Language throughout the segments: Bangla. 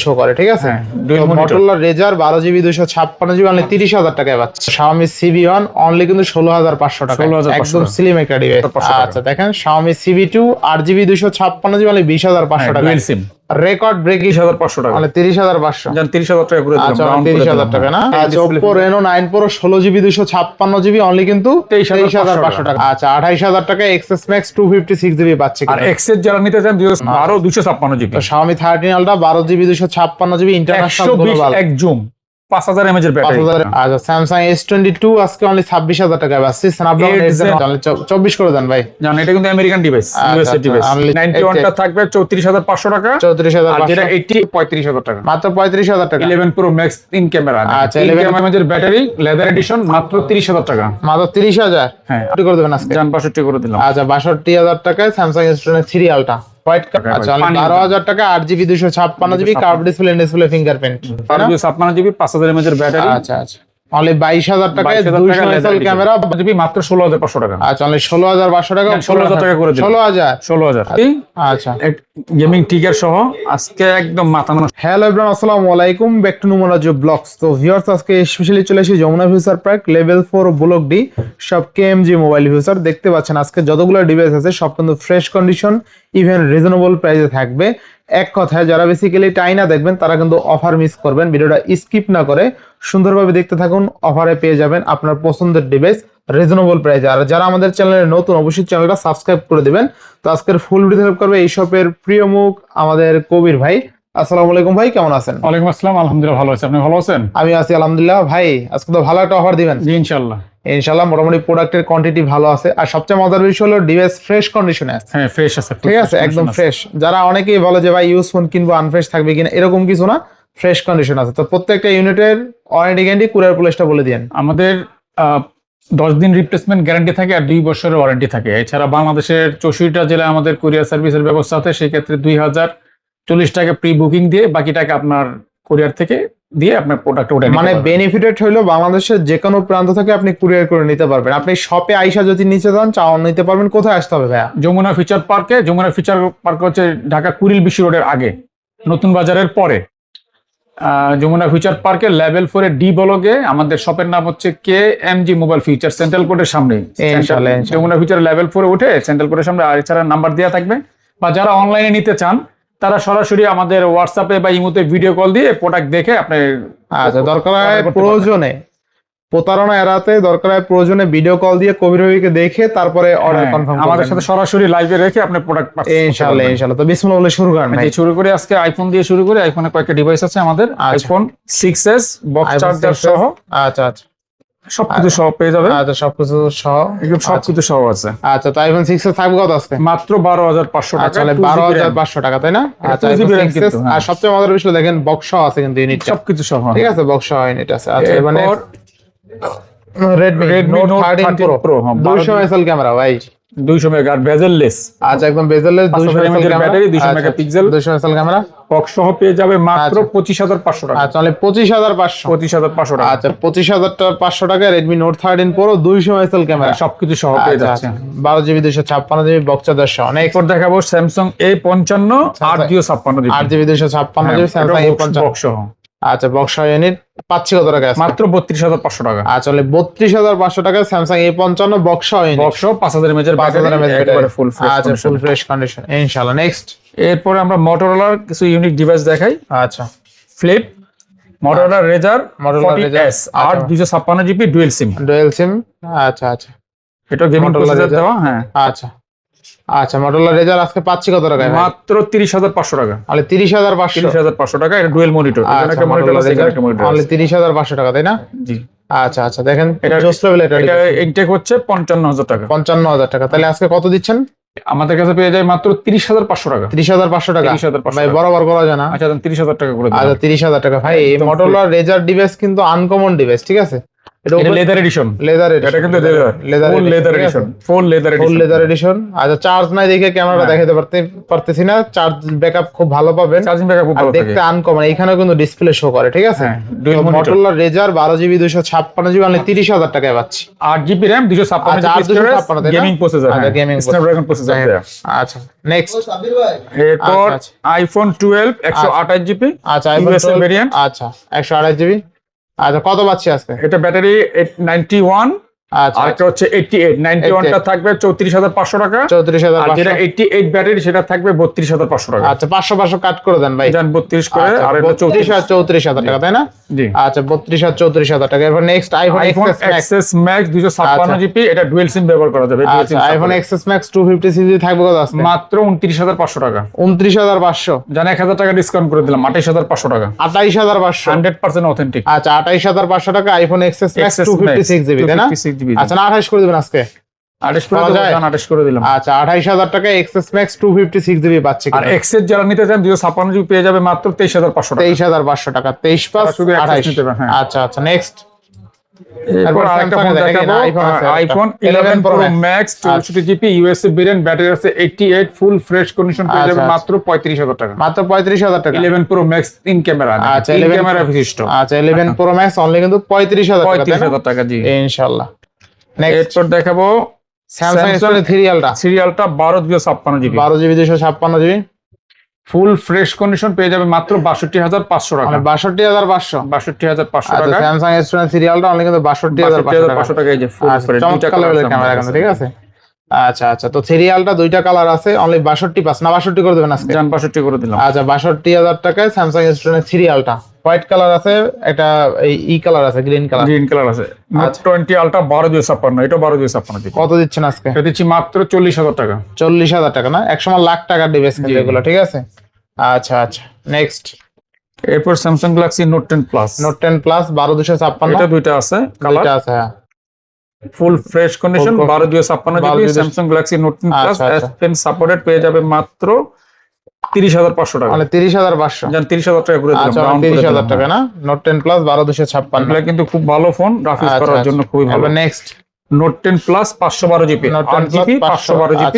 শো করে, ঠিক আছে। Motorola Razr 12GB 256GB only 30,000 টাকায় পাচ্ছে। Xiaomi CB1 অনলি কিন্তু 16,500 টাকা, একদম স্লিম একটা ডিভাইস। আচ্ছা দেখেন Xiaomi CB2 8GB 256GB only 20,500 টাকা, ডুয়াল সিম রেকর্ড ব্রেকিং 30,500 টাকা, মানে 30,500 জান 30,000 টাকা করে দিলাম, আচ্ছা রাউন্ড করে 30,000 টাকা না। আচ্ছা Oppo Reno 9 Pro 16GB 256GB only কিন্তু 23,500 টাকা। আচ্ছা 28,000 টাকা XS Max 256GB পাচ্ছে। আর এক্সেস যারা নিতে চান 12 256GB, Xiaomi 13 Ultra 12GB 256GB international global, এক জুম 5000 mAh এর ব্যাটারি। আচ্ছা Samsung S22 আজকে অনলি 26,000 টাকায় পাচ্ছি। Snapdragon 24 করে দেন ভাই, জানেন এটা কিন্তু আমেরিকান ডিভাইস, ইউএসএ ডিভাইস। 91 টা থাকবে 34,500 টাকা, 34,500 আর যেটা 80 35,000 টাকা, মাত্র 35,000 টাকা। 11 Pro Max 3 ক্যামেরা, আচ্ছা 11 mAh এর ব্যাটারি, লেদার এডিশন, মাত্র 30,000 টাকা, মাত্র 30,000। হ্যাঁ কি করে দেবেন আজকে? জান 62 করে দিলাম। আচ্ছা 62,000 টাকায় Samsung S23 Ultra white colour. আচ্ছা 12,000 টাকা 8GB 256GB curve display fingerprint, 56GB 5000 mAh এর ব্যাটারি। আচ্ছা আচ্ছা অনলি 22,000 টাকায় 200 মেগাপিক্সেল ক্যামেরা, জিবি মাত্র 16,500 টাকা। আচ্ছা অনলি 16,500 টাকা, 16,000 টাকা করে দিলাম। 16,000। আচ্ছা গেমিং টিকার সহ আজকে একদম মাথা নষ্ট। হ্যালো এভরিওয়ান, আসসালামু আলাইকুম, ব্যাক টু নুমরাজু ব্লগস। তো ভিউয়ার্স আজকে স্পেশালি চলে এসেছি Jamuna future park level 4 block D সব কেএমজি মোবাইল ফিউচার। দেখতে পাচ্ছেন আজকে যতগুলো ডিভাইস আছে সব কিন্তু ফ্রেশ কন্ডিশন, ইভেন রিজনেবল প্রাইসে থাকবে। এক কথায় যারা বেসিক্যালি টাইনা দেখবেন তারা কিন্তু অফার মিস করবেন, ভিডিওটা স্কিপ না করে সুন্দরভাবে দেখতে থাকুন। অফারে পেয়ে যাবেন আপনার পছন্দের ডিভাইস রিজনেবল প্রাইসে। আর যারা আমাদের চ্যানেলে নতুন অবশ্যই চ্যানেলটা সাবস্ক্রাইব করে দিবেন। তো আজকের ফুল ভিডিও হেল্প করবে এই শপের প্রিয় মুখ আমাদের কবির ভাই। আসসালামু আলাইকুম ভাই, কেমন আছেন? ওয়ালাইকুম আসসালাম, আলহামদুলিল্লাহ ভালো আছি, আপনি ভালো আছেন? আমি আছি আলহামদুলিল্লাহ। ভাই আজকে তো ভালো একটা অফার দিবেন। জি ইনশাআল্লাহ। ইনশাআল্লাহ মোটামুটি প্রোডাক্টের কোয়ান্টিটি ভালো আছে, আর সবচেয়ে মজার বিষয় হলো ডিভাইস ফ্রেশ কন্ডিশনে আছে। হ্যাঁ ফ্রেশ আছে, ঠিক আছে একদম ফ্রেশ। যারা অনেকেই বলে যে ভাই ইউজ ফোন কিনবো আনফ্রেশ থাকবে কিনা, এরকম কিছু না, ফ্রেশ কন্ডিশন আছে। তো প্রত্যেকটা ইউনিটের ওয়ারেন্টি গ্যারান্টি কুরিয়ার পুলিশটা বলে দিয়েন। আমাদের 10 দিন রিপ্লেসমেন্ট গ্যারান্টি থাকে আর 2 বছরের ওয়ারেন্টি থাকে। এছাড়া বাংলাদেশের 64টা জেলায় আমাদের কুরিয়ার সার্ভিসের ব্যবস্থা আছে। সেই ক্ষেত্রে 2,040 টাকা প্রি বুকিং দিয়ে বাকি টাকা আপনার কুরিয়ার থেকে দিয়ে আপনার প্রোডাক্ট ওটা মানে বেনিফিটেড হইলো বাংলাদেশের যে কোনো প্রান্ত থেকে আপনি কুরিয়ার করে নিতে পারবেন। আপনি শপে আইসা যদি নিতে চান চাও নিতে পারবেন। কোথায় আসতে হবে ভাইয়া? যমুনা ফিচার পার্কে। যমুনা ফিচার পার্ক হচ্ছে ঢাকা কুড়িল বিশ্ব রোডের আগে, নতুন বাজারের পরে। যমুনা ফিচার পার্কের লেভেল 4 এর ডি ব্লকে আমাদের শপের নাম হচ্ছে কেএমজি মোবাইল ফিচার, সেন্ট্রাল কোর্টের সামনে। যমুনা ফিচার লেভেল 4 উঠে সেন্ট্রাল কোর্টের সামনে। আর এছাড়া নাম্বার দেওয়া থাকবে, বা যারা অনলাইনে নিতে চান তারা সরাসরি আমাদের হোয়াটসঅ্যাপে বা ইমোতে ভিডিও কল দিয়ে প্রোডাক্ট দেখে আপনি আচ্ছা দরকার হয় প্রয়োজনে প্রতারণা এড়াতে দরকার হয় প্রয়োজনে ভিডিও কল দিয়ে কবির ভাইকে দেখে তারপরে অর্ডার কনফার্ম করবেন। আমাদের সাথে সরাসরি লাইভে রেখে আপনি প্রোডাক্ট পাচ্ছেন ইনশাআল্লাহ ইনশাআল্লাহ। তো বিসমিল্লাহ বলে শুরু করেন ভাই। শুরু করি আজকে আইফোন দিয়ে শুরু করি। আইফোনে কয়েকটা ডিভাইস আছে আমাদের। আইফোন 6s বক্স চার্জার সহ। আচ্ছা আচ্ছা সবকিছু সহ পেয়ে যাবে। আচ্ছা সবকিছু সহ, একদম সবকিছু সহ আছে। আচ্ছা তো আইফোন 6 এর থাকবে কত আজকে? মাত্র 12,500 টাকা। আচ্ছা 12,500 টাকা, তাই না? আচ্ছা আর সবচেয়ে মজার বিষয় দেখেন বক্স সহ আছে কিন্তু ইউনিট, সবকিছু সহ। ঠিক আছে বক্স সহ ইউনিট আছে। আচ্ছা মানে Redmi Note 13 Pro 200 megapixel camera ভাই, 200 মেগা আর বেজেললেস। আচ্ছা একদম bezel-less, 200 megapixel battery, 200 megapixel, 200 megapixel camera. Box সহ পেয়ে যাবে মাত্র 25,500 টাকা। আচ্ছা তাহলে 25,500 টাকা। আচ্ছা 25,500 টাকা Redmi Note 13 Pro 200 megapixel camera, সবকিছু সহ পেয়ে যাচ্ছে। 12GB 256GB বক্স চার্জার সহ। এরপর দেখাবো Samsung A55 8GB 8GB 256GB Samsung A55 box সহ। আচ্ছা বক্স সহ ইউনিট পাচ্ছি কত টাকা? মাত্র 32,500 টাকা। আচ্ছা 32,500 টাকা Samsung A55 বক্স সহ ইউনিট, বক্স সহ 5,000 mAh এর ব্যাটারি, একবারে ফুল ফ্রেশ। আচ্ছা ফুল ফ্রেশ কন্ডিশন ইনশাআল্লাহ। নেক্সট এরপরে আমরা Motorola কিছু ইউনিক ডিভাইস দেখাই। আচ্ছা flip Motorola Razr 40s 8 256GB dual SIM. আচ্ছা আচ্ছা এটা গেমিং প্রসেসর দেওয়া। হ্যাঁ আচ্ছা আচ্ছা Motorola Razr আজকে পাচ্ছি কত টাকা? মাত্র 30,500 টাকা। তাহলে 30,500 টাকা। এটা ডুয়াল মনিটর, আচ্ছা মনিটর আছে, এখানে মনিটর তাহলে 30,500 টাকা, তাই না? জি আচ্ছা আচ্ছা দেখেন এটা জোস লেভেল। এটা ইনটেক হচ্ছে 55,000 টাকা। 55,000 টাকা। তাহলে আজকে কত দিচ্ছেন? আমাদের কাছে পেয়ে যায় মাত্র 30,500 টাকা। 30,500 টাকা ভাই, বরাবর করা যায় না? আচ্ছা 30,000 টাকা করে দিন। আচ্ছা 30,000 টাকা ভাই। এই Motorola Razr ডিভাইস কিন্তু আনকমন ডিভাইস, ঠিক আছে? এটা লেদার এডিশন। লেদার এটা কিন্তু full leather addition, full leather addition. আচ্ছা, চার্জ নাই দেখে ক্যামেরাটা দেখাতে পারতেছি না। চার্জ ব্যাকআপ খুব ভালো পাবেন, চার্জিং ব্যাকআপ খুব ভালো থাকে। দেখতে আনকমন, এখানেও কিন্তু ডিসপ্লে শো করে, ঠিক আছে। Motorola Razr 12GB 256GB only 30,000 টাকায় পাচ্ছি। 8GB RAM 256GB gaming processor, gaming Snapdragon processor. আচ্ছা, নেক্সট এরপর আইফোন 12 128GB। আচ্ছা, আইফোন 12 ভেরিয়েন্ট। আচ্ছা, 128GB। আচ্ছা, কত পাচ্ছি আজকে? এটা ব্যাটারি 91। আচ্ছা, আর এটা হচ্ছে 88। 91টা থাকবে 34,500 টাকা। 34,500। আর যেটা 88 ব্যাটারি সেটা থাকবে 32,500 টাকা। আচ্ছা, 500 কাট করে দেন ভাই। জান 32 করে। আর এটা 34,000 টাকা, তাই না? জি। আচ্ছা, 34,000 টাকা। এরপর next iPhone XS Max 256GB। এটা ডুয়াল সিম ব্যবহার করা যাবে। আচ্ছা, আইফোন XS Max 256GB থাকবে কত আজকে? মাত্র 29,500 টাকা। 29,500। জান 1,000 টাকা ডিসকাউন্ট করে দিলাম, 28,500 টাকা। 28,500। 100% অথেন্টিক। আচ্ছা, 28,500 টাকা আইফোন XS Max 256GB, তাই না? 256GB। আচ্ছা, না 28 করে দিবেন আজকে। 28 করে দিলাম, 28 করে দিলাম। আচ্ছা, 28,000 টাকা XS Max 256GB পাচ্ছি। আর XS যারা নিতে চান 256GB পেয়ে যাবে মাত্র 23,500 টাকা। 23,500 টাকা। 23 প্লাস 28। আচ্ছা আচ্ছা, নেক্সট। এরপর আরেকটা ফোন দেখাবো, iPhone 11 Pro Max 64GB USA variant, battery আছে 88, ফুল ফ্রেশ কন্ডিশন পেয়ে যাবে মাত্র 35,000 টাকা। মাত্র 35,000 টাকা। 11 Pro Max ইন ক্যামেরা। আচ্ছা, ইন ক্যামেরা বিশিষ্ট। আচ্ছা, 11 Pro Max অনলি কিন্তু 35,000 টাকা। 35,000 টাকা, জি ইনশাআল্লাহ। এরপর দেখাবো স্যামসাং সিরিয়ালটা 12 256GB। 12GB 256GB ফুল ফ্রেশ কন্ডিশন পেয়ে যাবে মাত্র 62,500 টাকা। 62,500। 62,500 টাকা। আচ্ছা, স্যামসাং S20 সিরিয়ালটা অনলি কিন্তু 62,500 টাকা। এই যে ফুল ফ্রেশ দুইটা কালারের ক্যামেরা কিন্তু, ঠিক আছে। আচ্ছা আচ্ছা, তো সিরিয়ালটা দুইটা কালার আছে, অনলি 62 পাস না 62 করে দেবেন আজকে? জান 62 করে দিলাম। আচ্ছা, 62,000 টাকায় স্যামসাং S20 সিরিয়ালটা হোয়াইট কালার আছে, এটা এই কালার আছে, গ্রিন কালার আছে। নোট 20 আলট্রা 12 256, এটা 12 256। কত দিচ্ছেন আজকে? এটা দিচ্ছি মাত্র 40,000 টাকা। 40,000 টাকা না, একসময় লাখ টাকার ডিভাইস কিন্তু এগুলো, ঠিক আছে। আচ্ছা আচ্ছা, নেক্সট। এরপর Samsung Galaxy note 10 plus. Note 10 plus 12 256। এটা দুইটা আছে, কালার আছে, হ্যাঁ। ফুল fresh condition 12 256GB Samsung Galaxy note 10 plus S Pen supported পেয়ে যাবে মাত্র 30,500 টাকা। মানে 30,500। জান 30,000 টাকা করে দিলাম। আচ্ছা, 30,000 টাকা না, নোট 10 প্লাস 12 256। এটা কিন্তু খুব ভালো ফোন, গ্রাফিক্স করার জন্য খুবই ভালো। Next note 10 plus 512GB, 8GB 512GB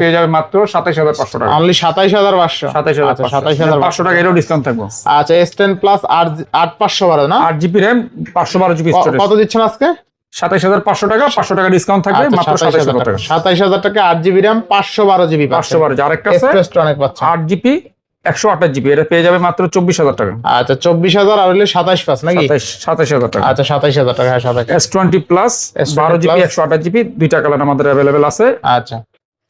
পেয়ে যাবে মাত্র 27,500 টাকা। অনলি 27,500। 27,500 টাকা এরও ডিসকাউন্ট থাকবে। আচ্ছা, S10 প্লাস 8 512 না, 8GB RAM 512GB স্টোরেজ। কত দিচ্ছেন আজকে? 27,500 টাকা, 500 টাকা ডিসকাউন্ট থাকবে, মাত্র 27,000 টাকা। 27,000 টাকা, 8GB RAM 512GB 512। আরেকটা আছে অনেক পাচ্ছে 8GB 128GB, এটা পেয়ে যাবে মাত্র 24,000 টাকা। আচ্ছা, 24,000 আর হলে 27 পাস নাকি? 27,000 টাকা। আচ্ছা, 27,000 টাকা, হ্যাঁ 27। S20 প্লাস 12GB 128GB দুইটা কালার আমাদের अवेलेबल আছে। আচ্ছা,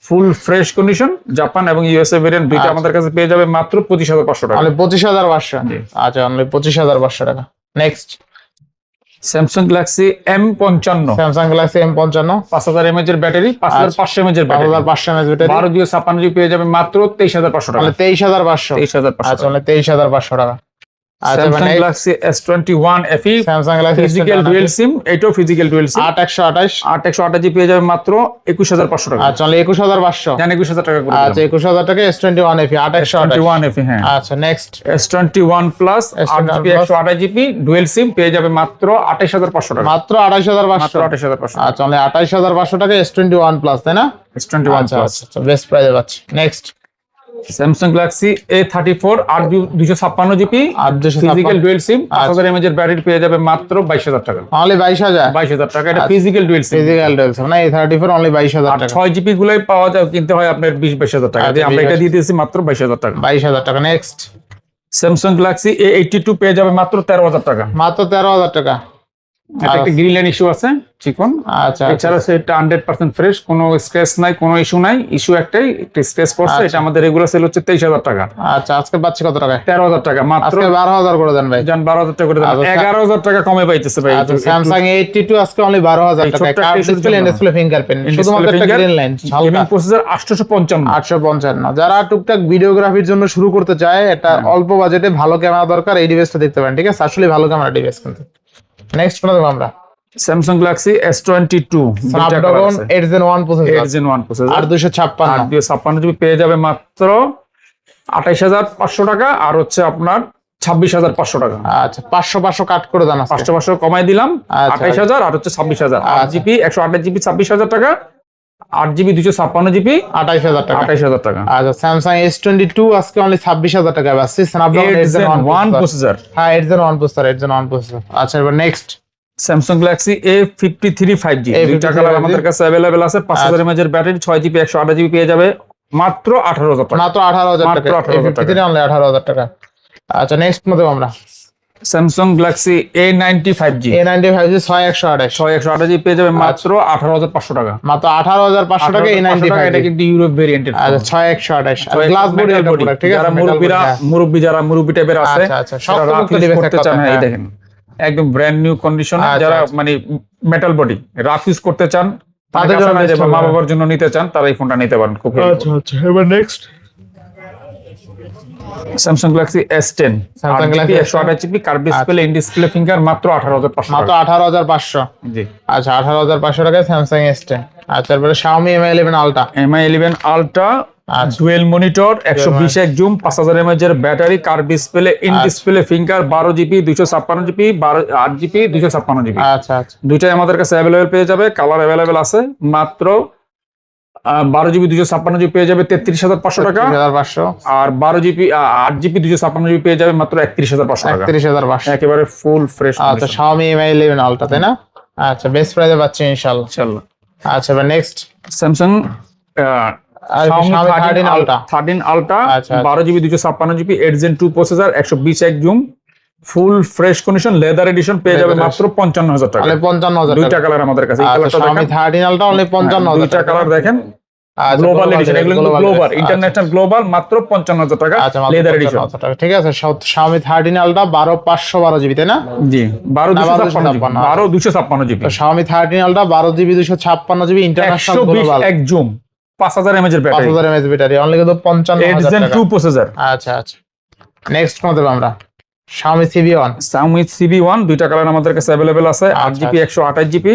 ফুল ফ্রেশ কন্ডিশন জাপান এবং ইউএসএ ভেরিয়েন্ট দুইটা আমাদের কাছে পেয়ে যাবে মাত্র 25,500 টাকা। অনলি 25,500। আচ্ছা, অনলি 25,500 টাকা। Next, Samsung Galaxy M55। Samsung Galaxy M55 5000 mAh এর ব্যাটারি, 5500 mAh এর ব্যাটারি, 5500 mAh ব্যাটারি, 12 256GB পেয়ে যাবে মাত্র 23,500 টাকা। 23,500। 23,500। আচ্ছা, অনলি 23,500 টাকা। আচ্ছা, Samsung Galaxy S21 FE Samsung Galaxy physical dual SIM, এটাও ফিজিক্যাল ডুয়াল সিম, 8128 8128GB পেয়ে যাবে মাত্র 21,500 টাকা। আচ্ছা, অনলি 21,500। জান 21,000 টাকা করে আচ্ছা, 21,000 টাকা S21 FE 8128 FE, হ্যাঁ। আচ্ছা, next, S21 plus 8GB 128GB dual SIM পেয়ে যাবে মাত্র 28,500 টাকা। মাত্র 28,500। মাত্র 28,500। আচ্ছা, অনলি 28,500 টাকা S21 প্লাস, তাই না? S21 plus. আচ্ছা, বেস্ট প্রাইসে পাচ্ছি। Next, Samsung Galaxy A34 256GB physical dual SIM, 5000 mAh এর ব্যাটারি পেয়ে যাবে মাত্র 22,000 টাকা। অনলি 22,000। 22,000 টাকা, এটা ফিজিক্যাল ডুয়াল সিম। ফিজিক্যাল ডুয়াল সিম না, A34 অনলি 22,000 টাকা। 6GB গুলাই পাওয়া যায়, কিনতে হয় আপনার 22,000 টাকা দিয়ে। আমরা এটা দিয়ে দিয়েছি মাত্র 22,000 টাকা। 22,000 টাকা। নেক্সট, স্যামসাং গ্যালাক্সি A82 পেয়ে যাবে মাত্র 13,000 টাকা। মাত্র 13,000 টাকা। এটা একটা গ্রিন লাইন ইস্যু আছে, চিকন। আচ্ছা, এছাড়া সেটা 100% ফ্রেশ, কোনো স্ক্র্যাচ নাই, কোনো ইস্যু নাই। ইস্যু একটাই, একটা স্ক্র্যাচ পড়ছে। এটা আমাদের রেগুলার সেল হচ্ছে 23,000 টাকা। আচ্ছা, আজকে পাচ্ছি কত টাকা? 13,000 টাকা মাত্র। আজকে 12,000 করে দেন ভাই। জান 12,000 টাকা করে দেন, 11,000 টাকা কমে পাইতেছে ভাই। আচ্ছা, স্যামসাং A82 আজকে অনলি 12,000 টাকা। কার্ড ডিসপ্লে ফিঙ্গারপ্রিন্ট, শুধুমাত্র একটা গ্রিন লাইন, গেমিং প্রসেসর 855। 855। যারা টুকটাক ভিডিওগ্রাফির জন্য শুরু করতে চায়, এটা অল্প বাজেটে ভালো ক্যামেরা দরকার, এই ডিভাইসটা দেখতে পারেন, ঠিক আছে। আসলে ভালো ক্যামেরা ডিভাইস কিন্তু। নেক্সট কোন দেখব আমরা? Samsung Galaxy S22 Snapdragon 8 Gen 1 processor, 8 Gen 1 processor, 8256। 8256GB পেয়ে যাবে মাত্র 28,500 টাকা। আর হচ্ছে আপনার 26,500 টাকা। আচ্ছা 500 কাট করে দেন আজকে। 500 কমাই দিলাম, আচ্ছা, 28,000 আর হচ্ছে 26,000। আচ্ছা। 8 জিবি 128 জিবি 26,000 টাকা, 8 জিবি 256 জিবি 28,000 টাকা। 28,000 টাকা। আচ্ছা স্যামসাং S22 আজকে অনলি 26,000 টাকা পাচ্ছি। Snapdragon 8 Gen 1 processor. প্রসেসর। হ্যাঁ 8 Gen 1 প্রসেসর, 8 Gen 1 প্রসেসর। আচ্ছা এবার next Samsung Galaxy A53 5G, দুইটা কালার আমাদের কাছে अवेलेबल আছে। 5000 mAh এর ব্যাটারি, 6 জিবি 128 জিবি পেয়ে যাবে মাত্র 18,000 টাকা। মাত্র 18,000 টাকা। মাত্র 18,000 টাকা। A53 অনলি 18,000 টাকা। আচ্ছা নেক্সট মধ্যে আমরা Samsung Galaxy A90 5G, A90 5G 6128 128 GB পেয়ে যাবে মাত্র 18,500 টাকা। মাত্র 18,500 টাকা A90 টাকা। 5G। এটা কিন্তু ইউরোপ ভেরিয়েন্টের। আচ্ছা 6128 আর গ্লাস বডি একটা প্রোডাক্ট, ঠিক আছে? যারা মুরব্বি টাইপের আছে, আচ্ছা আচ্ছা যারা সব রাফ ইউজ করতে চান, এই দেখেন একদম ব্র্যান্ড নিউ কন্ডিশনে, আচ্ছা, যারা আচ্ছা। মানে মেটাল বডি রাফ ইউজ করতে চান, তাদের জন্য best হবে। মা বাবার জন্য নিতে চান, তারা এই ফোনটা নিতে পারেন। খুব আচ্ছা এবার next Samsung Galaxy S10, Samsung Galaxy 128 GB curve display, in display finger, মাত্র 18,500 মাত্র টাকা। 18,500। জি। আচ্ছা 18,500 টাকায় স্যামসাং S10। আচ্ছা এরপরে Xiaomi Mi 11 Ultra। Mi 11 ultra, আচ্ছা। ডুয়েল মনিটর, 120 জুম, 5000 mAh এর battery, curve display, in display finger, 12 GB 256 GB, 8 GB 256 GB. আচ্ছা আচ্ছা দুইটাই আমাদের কাছে অ্যাভেলেবেল পেয়ে যাবে। কালার অ্যাভেলেবেল আছে। মাত্র 12 জিবি 256 জিবি পেয়ে যাবে 33,500 টাকা, 33,500। আর 12 জিবি 8 জিবি 256 জিবি পেয়ে যাবে মাত্র 31,500 টাকা। 31,500। একেবারে ফুল ফ্রেশ। আচ্ছা Xiaomi Mi 11 Ultra তাই না? আচ্ছা বেস্ট প্রাইসে পাচ্ছি ইনশাআল্লাহ। ইনশাআল্লাহ। আচ্ছা এবার next Samsung Xiaomi 13 Ultra। 13 ultra, আচ্ছা, 12 GB 256 GB, 8 Gen 2 processor, 120 zoom, ফুল ফ্রেশ কন্ডিশন, লেদার এডিশন পেয়ে যাবে Leather মাত্র 55,000 টাকা। অনলি 55,000 দুইটা টাকা। কালার আমাদের কাছে। এই আচ্ছা কালারটা Xiaomi দেখেন, 13 Ultra অনলি 55,000 দুইটা টাকা। কালার দেখেন। আচ্ছা গ্লোবাল এডিশন, এগুলো কিন্তু গ্লোবাল, আচ্ছা। ইন্টারন্যাশনাল গ্লোবাল, মাত্র 55,000 টাকা। আচ্ছা মাত্র লেদার এডিশন। 55,000 টাকা। ঠিক আছে Xiaomi 13 Ultra 12,512 জিবি তাই না? জি, 12,256 জিবি, 12,256 12,256 জিবি, তো Xiaomi 13 Ultra 12 GB 256 GB international global, 120 zoom, 5000 mAh এর ব্যাটারি, 5000 mAh ব্যাটারি অনলি কিন্তু 8 55,000 Gen টাকা। 2 প্রসেসর। আচ্ছা আচ্ছা নেক্সট কোন দেব আমরা? Xiaomi CB1। Xiaomi CB1 দুইটা কালার আমাদের কাছে अवेलेबल আছে। 8 জিবি 128 জিবি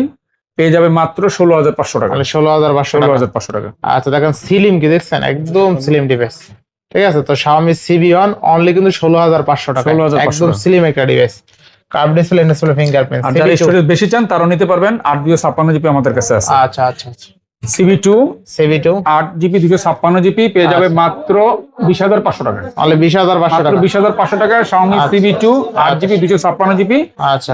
পেয়ে যাবে মাত্র 16,500 টাকা। তাহলে 16,500 টাকা। 16,500 টাকা। আচ্ছা দেখেন স্লিম কি দেখছেন, একদম স্লিম ডিভাইস। ঠিক আছে তো Xiaomi CB1 অনলি কিন্তু 16,500 টাকা, 16,500 একদম স্লিম একটা device. Curve display, in display fingerprint. আর যারা স্টোরেজ বেশি চান তারাও নিতে পারবেন। 8 জিবি আমাদের কাছে আছে। আচ্ছা আচ্ছা আচ্ছা CB2 CB2 8 জিবি 256 জিবি পেয়ে যাবে মাত্র 20,500 টাকা। অনলি 20,500 মাত্র টাকা। 20,500 টাকা Xiaomi CB2 8 জিবি 256 জিবি, আচ্ছা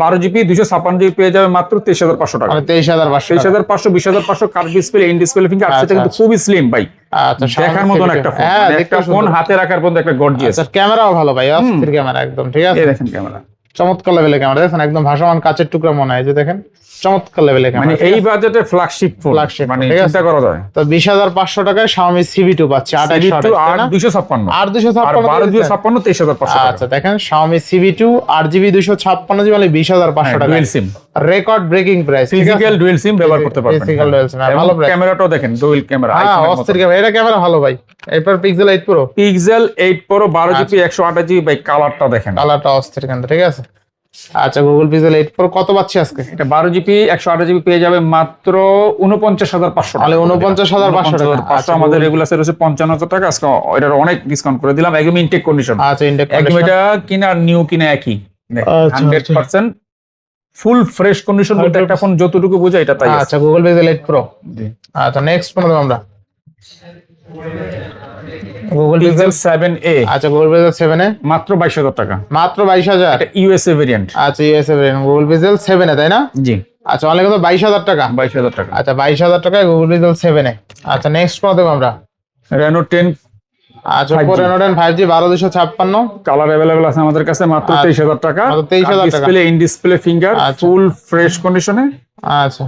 12 জিবি 256 জিবি পেয়ে যাবে মাত্র 23,500 টাকা। মানে 23,500 টাকা। 23,500 20,500 curve display, in display finger. আচ্ছা, সেটা কিন্তু আচ্ছা। খুবই স্লিম ভাই, আচ্ছা দেখার মতন একটা ফোন। হ্যাঁ মানে দেখতে একটা ফোন হাতে রাখার পর্যন্ত একটা গর্জিয়াস। আচ্ছা ক্যামেরাও ভালো ভাই, অস্থির ক্যামেরা একদম। ঠিক আছে এই দেখেন ক্যামেরা, চমৎকার লেভেলের ক্যামেরা, দেখেন একদম ভাসমান কাচের টুকরা মনে হয়, যে দেখেন চমৎকার লেভেলের মানে ক্যামেরা। এই বাজেটে ফ্ল্যাগশিপ ফোন, Flagship মানে ঠিক আছে। চিন্তা করা যায়। তো 20,500 টাকায় Xiaomi CB2 পাচ্ছে 2800 CB2 8 256 আর আর 256 12 256 23,500 টাকা। আচ্ছা দেখেন Xiaomi CB2 8GB 256 জিবি মানে 20,500 টাকা। ডুয়েল সিম, রেকর্ড ব্রেকিং প্রাইস। ঠিক আছে ফিজিক্যাল ডুয়েল সিম ব্যবহার করতে পারবেন। Physical dual SIM, এবং ভালো price। ক্যামেরাটাও দেখেন ডুয়েল ক্যামেরা, হ্যাঁ অস্থির ক্যামেরা, এটা ক্যামেরা ভালো ভাই। এরপর Pixel 8 Pro, pixel 8 Pro 12 GB 128 GB ভাই, কালারটা দেখেন, কালারটা অস্থির কিন্তু। ঠিক আছে আচ্ছা Google Pixel 8 Pro কত পাচ্ছি আজকে? এটা 12 জিবি 128 জিবি পেয়ে যাবে মাত্র 49,500 টাকা। তাহলে 49,500 টাকা। 49,500। আচ্ছা, আমাদের রেগুলার সেল হচ্ছে 55,000 টাকা। আজকে এটার অনেক ডিসকাউন্ট করে দিলাম, একদম ইনটেক কন্ডিশন। আচ্ছা ইনটেক একদম এটা কিনা নিউ কিনা একই, আচ্ছা, 100% ফুল ফ্রেশ কন্ডিশন বলতে একটা ফোন যতটুকু বোঝায় এটা তাই আছে। আচ্ছা Google Pixel 8 Pro। জি। আচ্ছা নেক্সট ফোন দেব আমরা Google Pixel। Pixel 7a আচ্ছা Google Pixel 7 এ মাত্র 22,000 টাকা। মাত্র 22,000। এটা ইউএসএ ভেরিয়েন্ট। আচ্ছা ইউএসএ ভেরিয়েন্ট Google Pixel 7 এ তাই না? জি, আচ্ছা অনলি কত 22,000 টাকা। 22,000 টাকা। আচ্ছা 22,000 টাকায় Google Pixel 7 এ। আচ্ছা নেক্সট ফোন দেব আমরা Reno 10 আচ্ছা Oppo Reno 10 5G 12,256। Colour available আছে আমাদের কাছে মাত্র 23,000 টাকা। মাত্র 23,000 টাকা। ডিসপ্লে, ইন ডিসপ্লে ফিঙ্গার, আচ্ছা। ফুল ফ্রেশ কন্ডিশনে, আচ্ছা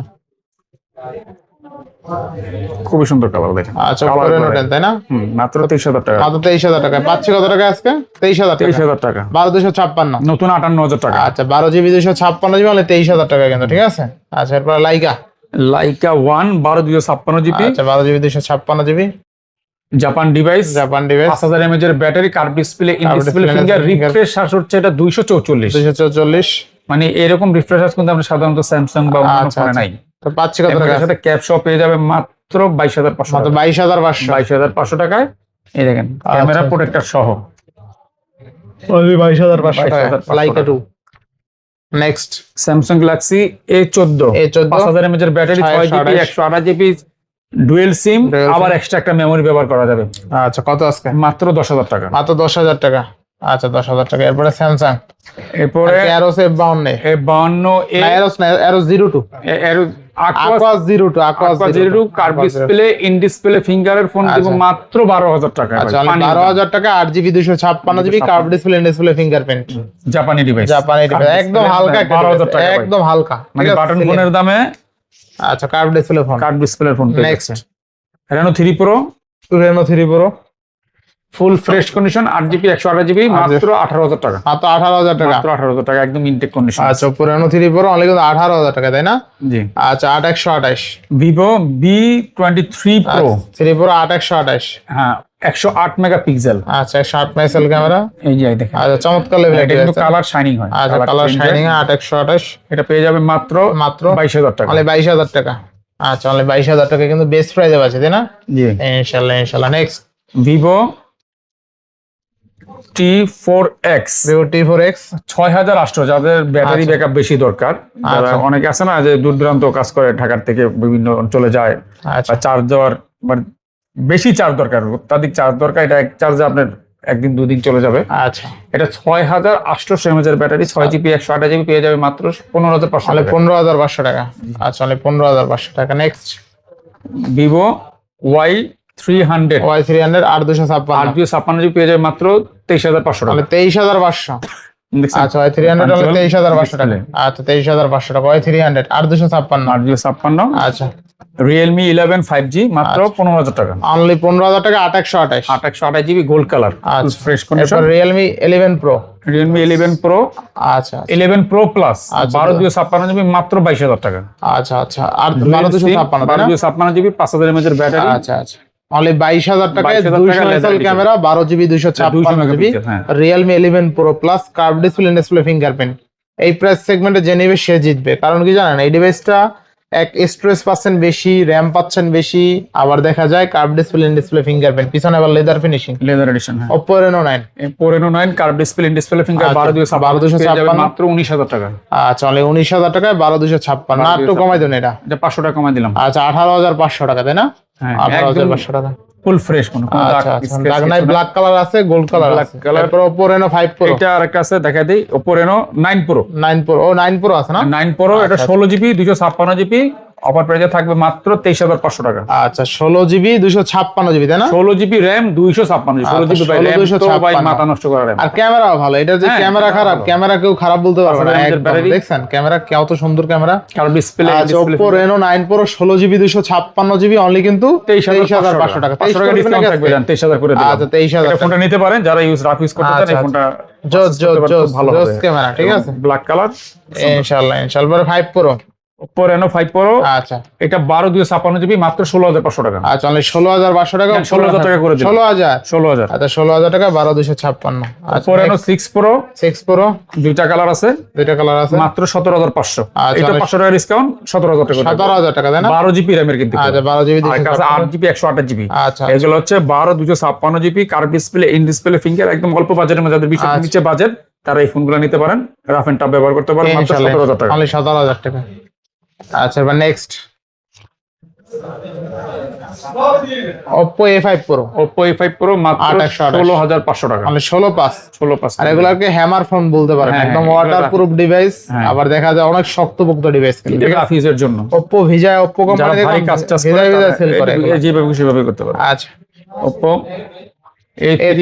খুবই সুন্দর কালার দেখেন। আচ্ছা Oppo Reno 10 তাই না? মাত্র 23,000 টাকা। মাত্র 23,000 টাকা পাচ্ছি কত টাকা আজকে? 23,000 টাকা। 23,000 টাকা। 12,256। নতুন 58,000 টাকা। আচ্ছা 12GB 256 জিবি মানে 23,000 টাকা কিন্তু। ঠিক আছে আচ্ছা এরপর লাইকা লাইকা 1 12 256 জিবি, আচ্ছা 12GB 256 GB Japan device, Japan device 5000 mAh এর battery, curve display, in Curved display display, finger, finger। Refresh হচ্ছে এটা 244। 244। মানে এরকম রিফ্রেশ কিন্তু আমরা সাধারণত স্যামসাং বা অন্য আচ্ছা, ফোনে আচ্ছা। নাই। তো পাচ্ছি কত এবং টাকা? এর সাথে ক্যাপ সহ পেয়ে যাবে মাত্র 22,500 মাত্র টাকা। 22,500। 22,500 টাকায় এই দেখেন ক্যামেরা আচ্ছা। প্রোটেক্টর সহ। only 22,500 টাকা 22,500 Laika 2 next Samsung Galaxy A14 5000 mAh এর ব্যাটারি 6GB 128GB ডুয়েল সিম আবার এক্সট্রা একটা মেমরি ব্যবহার করা যাবে। আচ্ছা কত আজকে? মাত্র 10,000 টাকা। মাত্র 10,000 টাকা। আচ্ছা 10,000 টাকা। এরপরে স্যামসাং, এরপরে এরোস F52 এরোস না Arrows 02 aqua 02 curve display in display ফিঙ্গারের ফোন দিব মাত্র 12,000 টাকা। আচ্ছা 12,000 টাকা 8GB 256GB curve display in display fingerprint জাপানি ডিভাইস একদম হালকা 12,000 টাকা একদম হালকা মানে বাটন ফোনের দামে। আচ্ছা curve display phone next Reno 3 Pro ফুল ফ্রেশ কন্ডিশন 8GB 128GB মাত্র 18,000 টাকা। মাত্র 18,000 টাকা। মাত্র 18,000 টাকা একদম ইনটেক কন্ডিশন। আচ্ছা Oppo Reno 3 Pro অনলি কিন্তু 18,000 টাকা তাই না? জি। আচ্ছা 8128 Vivo B23 Pro 3 Pro 8128 হ্যাঁ 108 মেগাপিক্সেল। আচ্ছা 108 মেগাপিক্সেল ক্যামেরা এই যে দেখেন। আচ্ছা চমৎকার লেভেল এটা কিন্তু কালার শাইনিং হয়। আচ্ছা কালার শাইনিং 8128 এটা পেয়ে যাবে মাত্র 22,000 টাকা। অনলি 22,000 টাকা। আচ্ছা অনলি 22,000 টাকা কিন্তু বেস্ট প্রাইসে আছে তাই না? জি ইনশাআল্লাহ নেক্সট Vivo T4X 6800 যাদের ব্যাটারি ব্যাকআপ বেশি দরকার, যারা অনেকে আছে না যে দূর দূরান্ত কাজ করে ঢাকার থেকে বিভিন্ন অঞ্চলে যায়, আচ্ছা চার্জ দেওয়ার মানে বেশি চার্জ দরকার, অত্যাধিক চার্জ দরকার, এটা এক চার্জে আপনার একদিন দুদিন চলে যাবে। আচ্ছা এটা 6800 mAh এর ব্যাটারি 6GB 128GB পেয়ে যাবে মাত্র 15,500 টাকা। 15,500 টাকা। আচ্ছা অনলি 15,500 টাকা। নেক্সট Vivo Y300 8256 পেয়ে যাবে মাত্র 23,500 টাকা। 23,500। আচ্ছা Y300 হলো 23,500 টাকা। আচ্ছা 23,500 টাকা Y300 8256। আচ্ছা Realme 11 5G মাত্র 15,000 টাকা। অনলি 15,000 টাকা 8128 828GB gold colour fresh condition. Realme 11 Pro আচ্ছা 11 Pro Plus 12,256GB মাত্র 22,000 টাকা। আচ্ছা আর 12,256 5000 mAh এর ব্যাটারি। আচ্ছা অনলি 22,000 টাকায় 200 megapixel camera 12GB 256GB Realme 11 Pro Plus curve display fingerprint. এই প্রাইস সেগমেন্টে যে নেবে সে জিতবে। কারণ কি জানেন এই ডিভাইসটা এক স্টোরেজ পাচ্ছেন বেশি, র্যাম পাচ্ছেন বেশি, আবার দেখা যায় কার্ভ ডিসপ্লে ফিঙ্গারপ্রিন্ট, পিছনে আবার leather finishing, leather addition. Oppo Reno 9 curve display finger 12,256 মাত্র 19,000 টাকা। আচ্ছা অনলি 19,000 টাকায় 12,256 না একটু কমাই দেন এটা 500 টাকা কমাই দিলাম। আচ্ছা 18,500 টাকা তাই না? হ্যাঁ 18,500 টাকা ফুল ফ্রেশ কোনো দাগ নাই, ব্ল্যাক কালার আছে, গোল্ড কালার আছে। তারপর Oppo Reno 5 Pro এটা আরেকটা আছে দেখাই দেই, Oppo Reno 9 Pro 9 Pro আছে না? 9 Pro এটা 16GB 256GB অফার প্রাইসে থাকবে মাত্র 23,500 টাকা। আচ্ছা 16GB 256GB তাই না? 16GB RAM 256GB 16GB RAM তো ভাই মাথা নষ্ট করা RAM। আর ক্যামেরাও ভালো, এটা যে ক্যামেরা খারাপ, ক্যামেরা কেউ খারাপ বলতে পারবে না। দেখছেন ক্যামেরা কত সুন্দর camera, curve display. Oppo Reno 9 Pro 16GB 256GB only কিন্তু 23,500 টাকা। 500 টাকা ডিসকাউন্ট থাকবে, 23,000 করে দিলাম। আচ্ছা 23,000 ফোনটা নিতে পারেন যারা রাফ ইউজ করতে চান, এই ফোনটা জোস ভালো হবে ক্যামেরা, ঠিক আছে ব্ল্যাক কালার ইনশাআল্লাহ 5 Pro Oppo Reno 5 Pro আচ্ছা এটা 12,256GB মাত্র 16,500 টাকা। আচ্ছা অনলি 16,500 টাকা 16,000 টাকা করে দিন। 16,000 আচ্ছা 16,000 টাকা 12,256। Oppo Reno 6 Pro দুইটা কালার আছে মাত্র 17,500। এটা 500 টাকা ডিসকাউন্ট 17,000 টাকা 17,000 টাকা তাই না? 12GB RAM এর কিন্তু। আচ্ছা 12GB 8GB 128GB। আচ্ছা এগুলো হচ্ছে 12,256GB curve display in display finger, একদম অল্প বাজেটের মধ্যে, যাদের 20 নিচে বাজেট তারা এই ফোনগুলো নিতে পারেন, রাফ এন্ড টাফ ব্যবহার করতে পারেন মাত্র 17,000 টাকা। অনলি 17,000 টাকা। আচ্ছা এবার নেক্সট Oppo A5 Pro মাত্র 16,500 টাকা। মানে 16,500 আর এগুলাকে হ্যামার ফোন বলতে পারেন, একদম ওয়াটারপ্রুফ ডিভাইস। আবার দেখা যায় অনেক শক্তপোক্ত ডিভাইস, কিন্তু এটা অফিসের জন্য Oppo Vijay Oppo কোম্পানি ভারী কাজ সেল করে, যেভাবে খুশিভাবে করতে পারে। আচ্ছা Oppo A3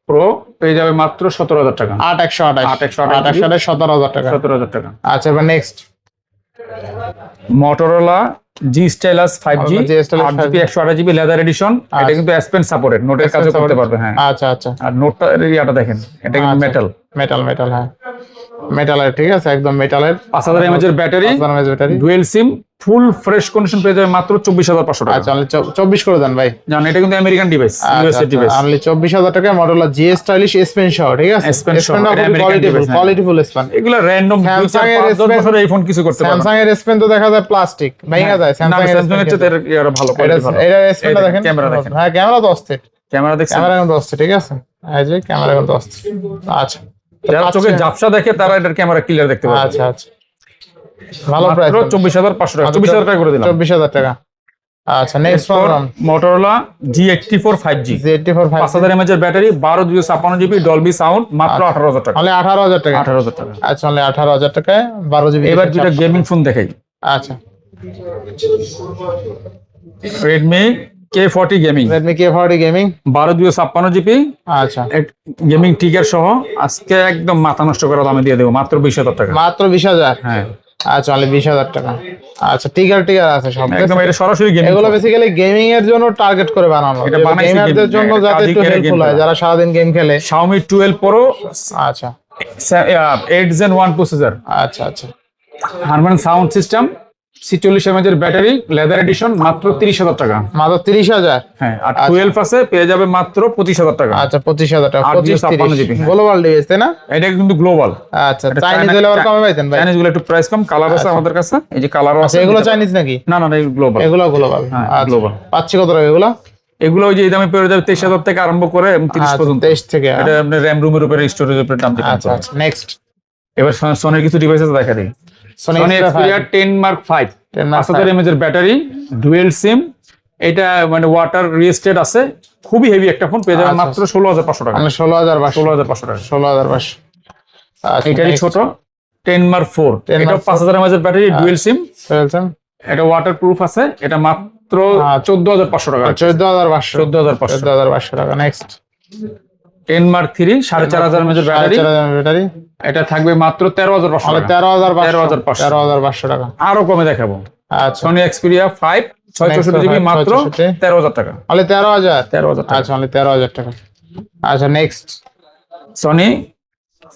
Pro পেয়ে যাবে মাত্র 17,000 টাকা। 8,128 17,000 টাকা। 17,000 টাকা। আচ্ছা এবার next Motorola G Stylus 5G 8GB 128GB leather addition. এটা কিন্তু S Pen সাপোর্টেড, নোটের কাজ করতে পারবে। হ্যাঁ আচ্ছা আর নোটটা ইয়াটা দেখেন, এটা কিন্তু মেটাল হ্যাঁ মেটালের, ঠিক আছে একদম মেটালের। 5000 mAh এর ব্যাটারি, ডুয়েল সিম, ফুল ফ্রেশ কন্ডিশন পেয়ে যাবে মাত্র 24,500 টাকা। আচ্ছা 24 করে দেন ভাই, জানেন এটা কিন্তু American device, USA device. Only 24,000 টাকা Motorola G Stylish S Pen সহ, ঠিক আছে? S Pen কোয়ালিটিফুল S Pen। এগুলা র‍্যান্ডম 5-10 বছর এই ফোন কিছু করতে পারে। Samsung এর S Pen তো দেখা যায় প্লাস্টিক ভাঙা যায়, Samsung এর চেয়ে এর ভালো কোয়ালিটি ভালো। এটা S Pen দেখেন, ক্যামেরা দেখেন, হ্যাঁ ক্যামেরা তো অস্থির। ক্যামেরা দেখছেন? ক্যামেরা কিন্তু আসছে, ঠিক আছে, এই যে ক্যামেরা কিন্তু আসছে। আচ্ছা, যারা চোখে ঝাপসা দেখে তারা এটার ক্যামেরা ক্লিয়ার দেখতে পাবে। আচ্ছা আচ্ছা, ভালো প্রাইস, 24,500 টাকা, 24,000 টাকা করে দিলাম। 24,000 টাকা। আচ্ছা, next programme Motorola G84 5G, Z84 5000 mAh এর ব্যাটারি, 12 256 GB ডলবি সাউন্ড, মাত্র 18,000 টাকা। অনলি 18,000 টাকা। 18,000 টাকা। আচ্ছা, অনলি 18,000 টাকায় 12 জিবি। এবার দুটো গেমিং ফোন দেখাই। আচ্ছা, Redmi K40 gaming, Redmi K40 gaming, 12 256 GB আচ্ছা, গেমিং টিকার সহ আজকে একদম মাথা নষ্ট করা দামে দিয়ে দেবো, মাত্র 20,000 টাকা। মাত্র 20,000। হ্যাঁ, আচ্ছা, অনলি 20,000 টাকা। আচ্ছা, টিকার আছে সব, একদম এটা সরাসরি গেমিং। এগুলো বেসিক্যালি গেমিং এর জন্য টার্গেট করে বানানো, এটা বানাইছে গেমারদের জন্য এটা যাতে একটু কাজী করে হেল্পফুল game হয়, করা। যারা সারাদিন গেম খেলে। Xiaomi 12 Pro আচ্ছা 8 Gen 1 প্রসেসর, আচ্ছা আচ্ছা, হারমান সাউন্ড সিস্টেম, 46 mAh এর ব্যাটারি, লেদার এডিশন, মাত্র 30,000 টাকা। মাত্র 30,000। হ্যাঁ, আর 12 আছে, পেয়ে যাবে মাত্র 25,000 টাকা। আচ্ছা, 25,000 টাকা। 856 GB, 25 হ্যাঁ। গ্লোবাল ডিভাইস, তাই না? এটা কিন্তু গ্লোবাল। আচ্ছা, চাইনিজ হলে আবার কমে পাইতেন ভাই? চাইনিজ গুলো একটু প্রাইস কম, কালার আছে আমাদের কাছে, এই যে কালারও আছে। আচ্ছা, এগুলো চাইনিজ নাকি? না না, এগুলো গ্লোবাল। এগুলো গ্লোবাল। হ্যাঁ, আচ্ছা, global। পাচ্ছি কত টাকা এগুলো? এগুলো ওই যে এই দামে পেয়ে যাবে 23,000 থেকে আরম্ভ করে 30 আচ্ছা, পর্যন্ত। 23 থেকে। এটা আপনার র‍্যাম রুমের উপরে, স্টোরেজের উপরে দাম depend আচ্ছা করে। আচ্ছা, নেক্সট এবার সোনির কিছু ডিভাইসেস দেখা দিই। Sony Sony Xperia 10 Mark 5, 5000 mAh এর ব্যাটারি, ডুয়েল সিম, এটা মানে ওয়াটার রেজিস্টেড আছে, খুবই হেভি একটা ফোন, পেয়ে যাবে আচ্ছা, মাত্র 16,500 টাকা। 16,500। 16,500 টাকা। 16,500। আচ্ছা, এটারই ছোট 10 Mark 4, 10 এটা Mark 4 5000 mAh এর ব্যাটারি, ডুয়েল সিম, চলছেন। এটা ওয়াটার প্রুফ আছে, এটা মাত্র 14,500 টাকা। 14,500। 14,500। 14,500 টাকা। নেক্সট 10 Mark 3, 4,500 mAh এর ব্যাটারি, 4,500 ব্যাটারি, এটা থাকবে মাত্র 13,500 তাহলে টাকা। 13,500। 13,500 টাকা। আরো কমে দেখাবো। আচ্ছা, Sony Xperia 5, 664 জিবি, মাত্র 13,000 টাকা। তাহলে 13,000। 13,000 টাকা। আচ্ছা, অনলি 13,000 টাকা। আচ্ছা, next Sony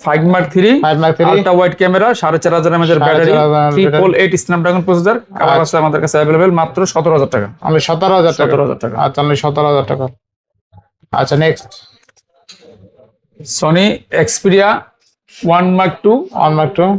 5 Mark 3, 5 Mark 3, ultra wide camera, 4,500 mAh এর ব্যাটারি, 4,500 888 স্ন্যাপড্রাগন প্রসেসর, কালার আছে আমাদের কাছে अवेलेबल, মাত্র 17,000 টাকা। অনলি 17,000 টাকা। 17,000 টাকা। আচ্ছা, অনলি 17,000 টাকা। আচ্ছা, next Sony Xperia 1 Mark 2, 1 Mark 2,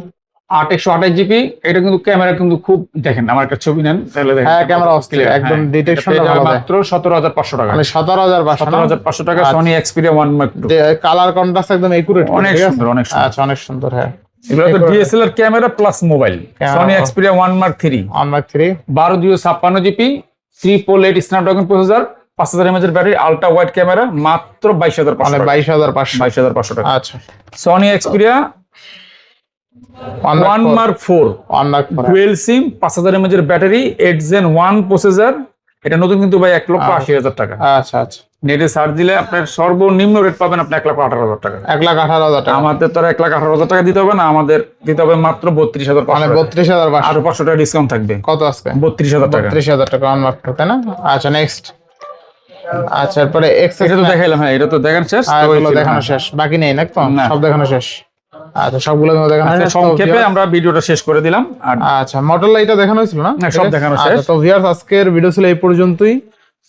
8/128 GB, এটা কিন্তু ক্যামেরা কিন্তু খুব, দেখেন আমার একটা ছবি নেন তাহলে দেখেন। হ্যাঁ, ক্যামেরা অস্থির, একদম ডিটেকশনটা ভালো দেয়। মাত্র 17,500 টাকা। অনলি 17,500। 17,500 টাকা Sony Xperia 1 Mark 2। Colour contrast একদম একুরেট, অনেক সুন্দর, অনেক সুন্দর। আচ্ছা, অনেক সুন্দর। হ্যাঁ, এগুলো তো DSLR camera plus mobile. Sony Xperia 1 Mark 3, 1 Mark 3, 12 GB, 888 Snapdragon processor, 5000 mAh এর ব্যাটারি, আল্ট্রা ওয়াইড ক্যামেরা, মাত্র 22,500 অনলি টাকা। 22,500। 22,500 টাকা। আচ্ছা, Sony Xperia 1 Mark 4, 1 Mark 4, dual সিম, 5000 mAh এর ব্যাটারি, 8 Gen 1 প্রসেসর, এটা নতুন কিন্তু ভাই 1,80,000 টাকা। আচ্ছা আচ্ছা, নেটে সার্চ দিলে আপনার সর্বনিম্ন রেট পাবেন আপনি 1,18,000 টাকা। 1,18,000 টাকা। আমাদের তো আর 1,18,000 টাকা দিতে হবে না, আমাদের দিতে হবে মাত্র 32,500 মানে টাকা। 32,500। আরো 500 টাকা ডিসকাউন্ট থাকবে। কত আজকে? 32,000 টাকা। 32,000 টাকা 1 Mark 2, তাই না? আচ্ছা, নেক্সট। আচ্ছা, এরপরে এটা তো দেখাইলাম, হ্যাঁ এটা তো দেখান শেষ। এগুলো দেখানো শেষ, বাকি নেই না তো? না। সব দেখানো শেষ। আচ্ছা, সবগুলো দেখানো আচ্ছা, শেষ। সংক্ষেপে আমরা ভিডিওটা শেষ করে দিলাম। আর আচ্ছা, মডেলটা এটা দেখানো হয়েছিল না? না, সব দেখানো শেষ। আচ্ছা, তো ভিউয়ার্স, আজকের ভিডিও ছিল এই পর্যন্তই।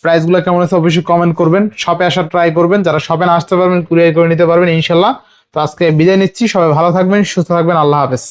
প্রাইস গুলো কেমন আছে অবশ্যই কমেন্ট করবেন, শপে আসার ট্রাই করবেন, যারা শপে না আসতে পারবেন কুরিয়ার করে নিতে পারবেন ইনশাল্লাহ। তো আজকে বিদায় নিচ্ছি, সবাই ভালো থাকবেন, সুস্থ থাকবেন, আল্লাহ হাফেজ।